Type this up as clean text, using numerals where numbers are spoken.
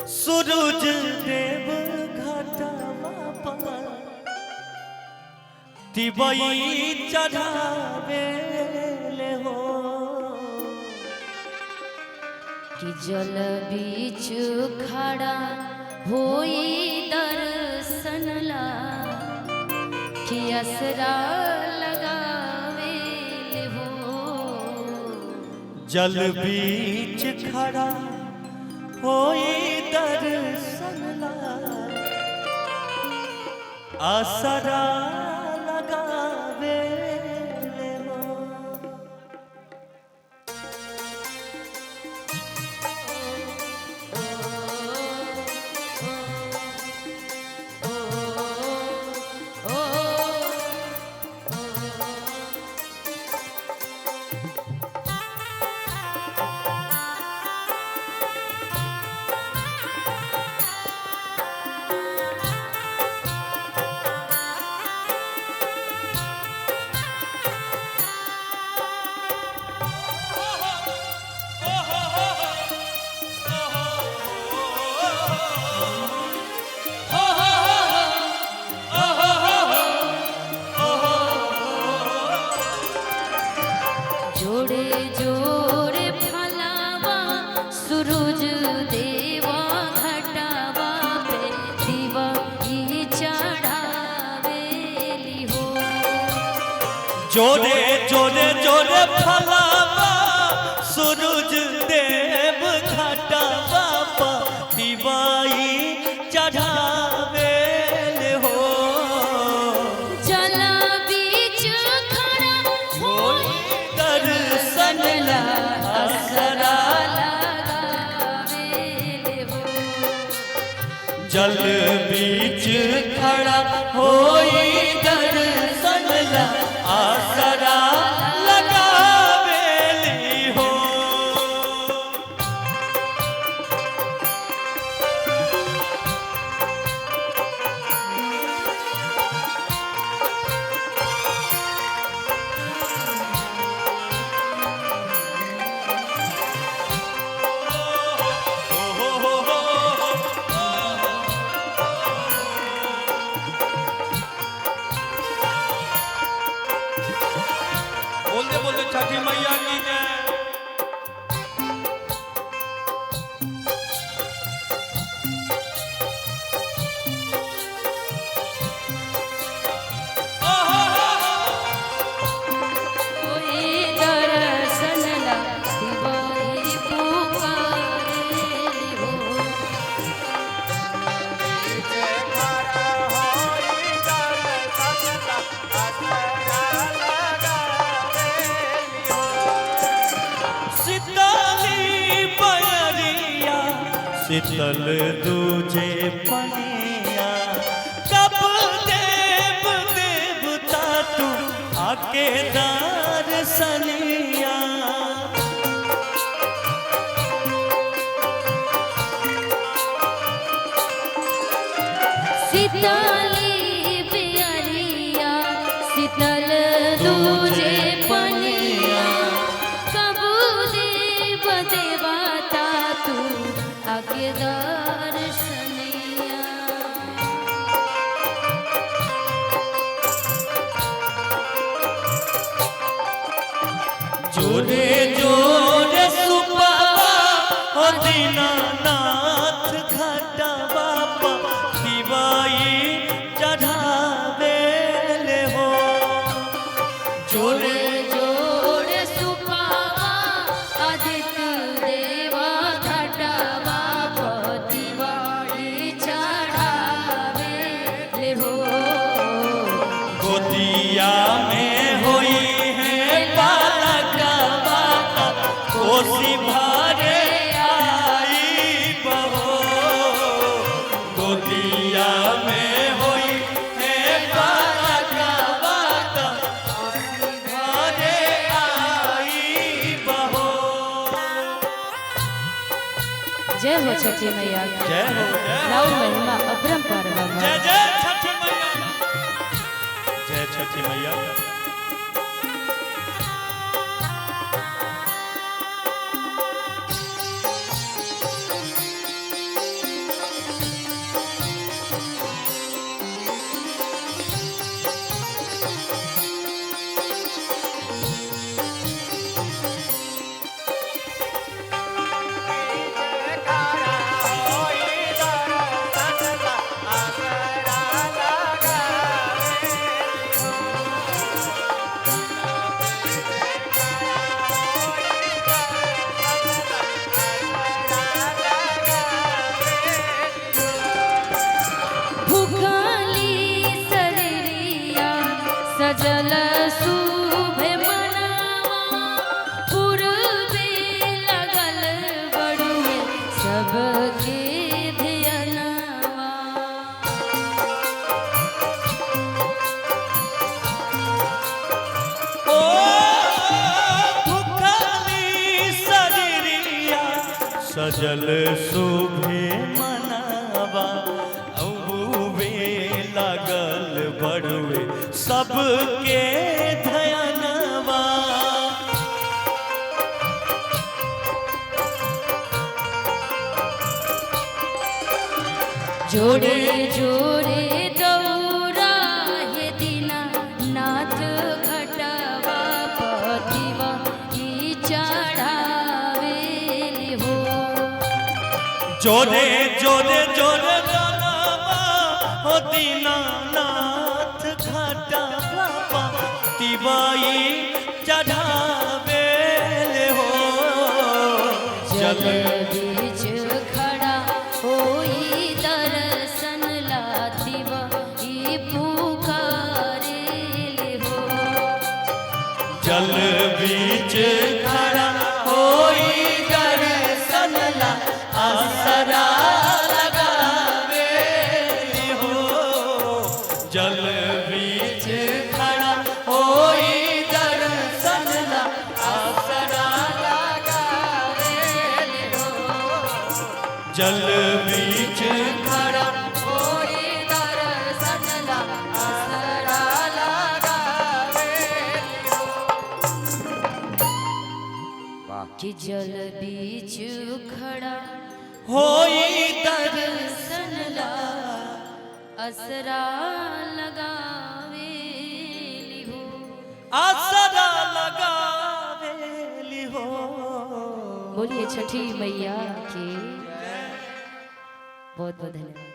सूरज देव घाटवा पर तिवई चढ़ावे ले हो कि जल बीच खड़ा होई दर्शन ला कि असरा लगावे ले हो जल बीच खड़ा होई दर्शन ला आसरा लगावे ले हो जोड़े जोड़े फलावा सूरज देवा घटावा पे दीवा ही चढ़ावेली हो जोरे जोरे जोरे फलावा सूरज देव घाटवा पर दिवाई चढ़ावे ले हो जल बीच खड़ा होई दर्शन ला असरा लगावेले हो जल बीच खड़ा होई दर्शन ला आसरा लगावेली हो बोलते छठी मैया की जय। कोई दर्शन ला दिवाई पुकारेली हो शीतली बयरिया शीतल दूजे पनिया कब देव देवता तू आके दर्शनिया शीतली प्यारिया शीतल दूजे पनिया कबू देव देवता तू आगे दर्शनिया जोरे जोरे सुपावा हो दीनानाथ घाटवा पर दिवाई चढ़ावे ले हो जोरे जोड़े सुपावा आदित्य देवा घटावा दिवाई चढ़ावे ले हो गोदिया में होई है बालकवा कोसी भारे आई बहो गोदिया में होई है बालकवा कोसी भारे आई बहो जय हो छठी मैया जय हो राउर महिमा अपरंपार जय जय छठी मैया जय छठी मैया के धियनवा। ओ भुखाली शरीरिया सजल शुभे मनवा औबे लागल बड़ुए सबके धयनवा। जोड़े जोड़े दौरा हे दीनानाथ घटवा पतिवा की चढ़ावेली हो। जोरे जोरे जोरे गनवा हो दीनानाथ घटवा पतिवाई चढ़ावेले हो। जल बीच खड़ा होई दर्शन लातिवा ई पुकारेले हो। जल बीच खड़ा होई दर्शन ला आसरा लगावेली हो। जल बीच खड़ा होई दर्शन ला आसरा लगावेली हो। जल बीच खड़ा होई दर्शन ला आसरा लगावेली हो। कि जल बीच खड़ा होई दर्शन ला असरा लगावेली हो। आसरा लगावेली हो। बोलिए छठी मैया की बहुत बहुत धन्यवाद।